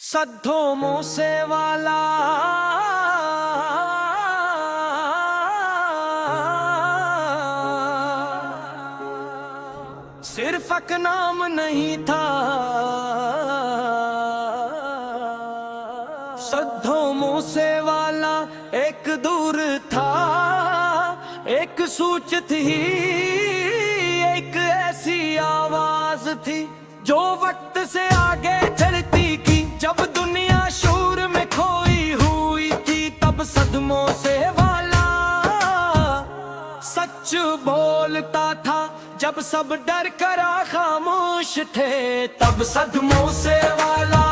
सद्धो मूसे वाला सिर्फ एक नाम नहीं था, सद्धो मूसे वाला एक दूर था, एक सूच थी, एक ऐसी आवाज थी जो वक्त से आगे चलती की। जब दुनिया शूर में खोई हुई थी, तब सदमों से वाला सच बोलता था। जब सब डर कर खामोश थे, तब सदमों से वाला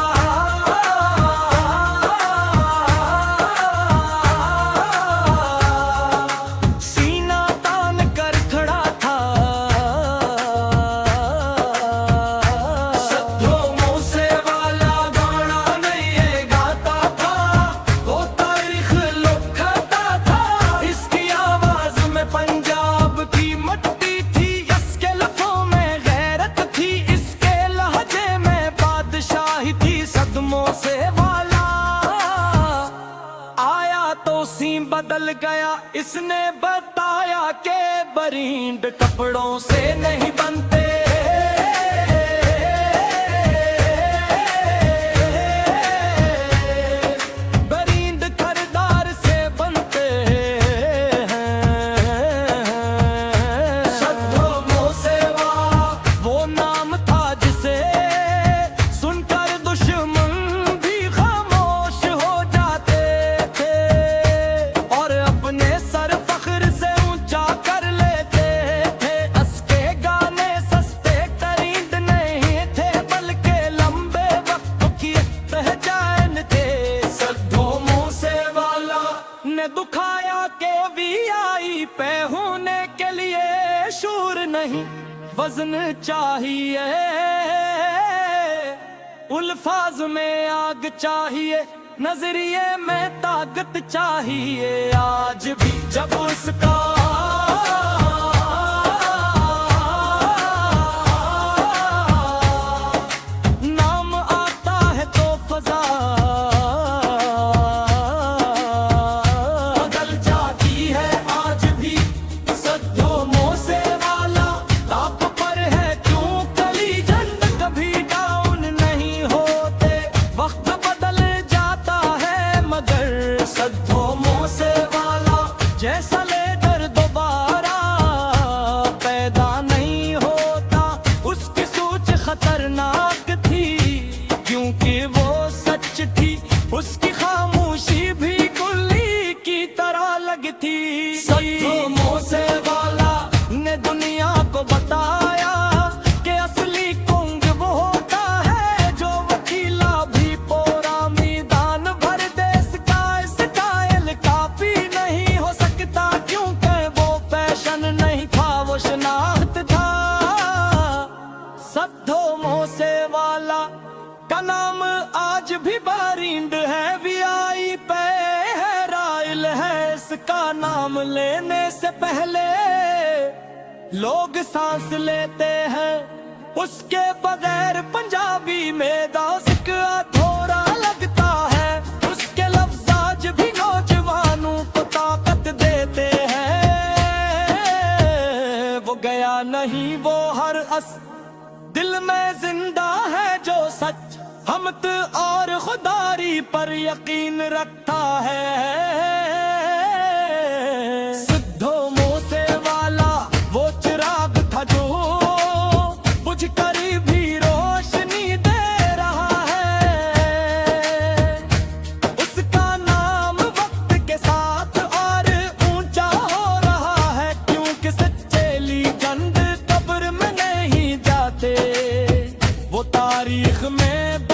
सीना तान कर खड़ा था। सद्धो मूसे वाला गाना नहीं ये गाता था, वो तारीख लिखता था। इसकी आवाज में पंजाब की मट्टी थी, इसके लफ्ज़ों में गैरत थी, इसके लहजे में बादशाही थी। सदमों से वाला आया तो सीन बदल गया, इसने बताया कि बरींद कपड़ों से नहीं बनते, बरींद खरीदार से बनते हैं। सद्धो मूसे वाला वो नाम था जिसे सुनकर दुश्मन भी खामोश हो जाते थे, और अपने सर फख्र से ऊंचा कर लेते थे। असके गाने सस्ते तरीन नहीं थे, बल्कि लंबे वक्त की पहचान थे। सद्धो मूसे वाला ने दुखाया के वीआई पे होने के लिए शूर नहीं वजन चाहिए, उल्फाज में आग चाहिए, नजरिए में ताकत चाहिए। आज भी जब उसका नाम आता है तो फजा बदल जाती है। आज भी सद्धो मूसे वाला ताप पर है क्यों कली जंद, कभी डाउन नहीं होते। वक्त बदल जाता है मगर सद्धो मूसे वाला जैसा लीडर दोबारा पैदा नहीं होता। उसकी सोच खतरनाक थी क्योंकि वो सच थी, उसकी खामोशी भी गोली की तरह लगती। सद्धो मूसे वाला ने दुनिया को बताया कि असली कुंग वो होता है जो वकीला भी पूरा मैदान भर दे। स्टाइल कापी नहीं हो सकता क्योंकि वो फैशन नहीं था, वो शनाख्त था। सद्धो मूसे वाला का नाम आज भी बारिंद है, वीआई पे है, राइल है। इसका नाम लेने से पहले लोग सांस लेते हैं, उसके बगैर पंजाबी में दासिक अधूरा लगता है। उसके लफ्ज़ आज भी नौजवानों को ताकत देते हैं। वो गया नहीं, वो हर दिल में जिंदा है जो सच हमत और खुदारी पर यकीन रखता है। सद्धो मूसे वाला वो चिराग था जो बुझ कर भी रोशनी दे रहा है। उसका नाम वक्त के साथ और ऊंचा हो रहा है, क्योंकि सच्चे लीजेंड कब्र में नहीं जाते, वो तारीख में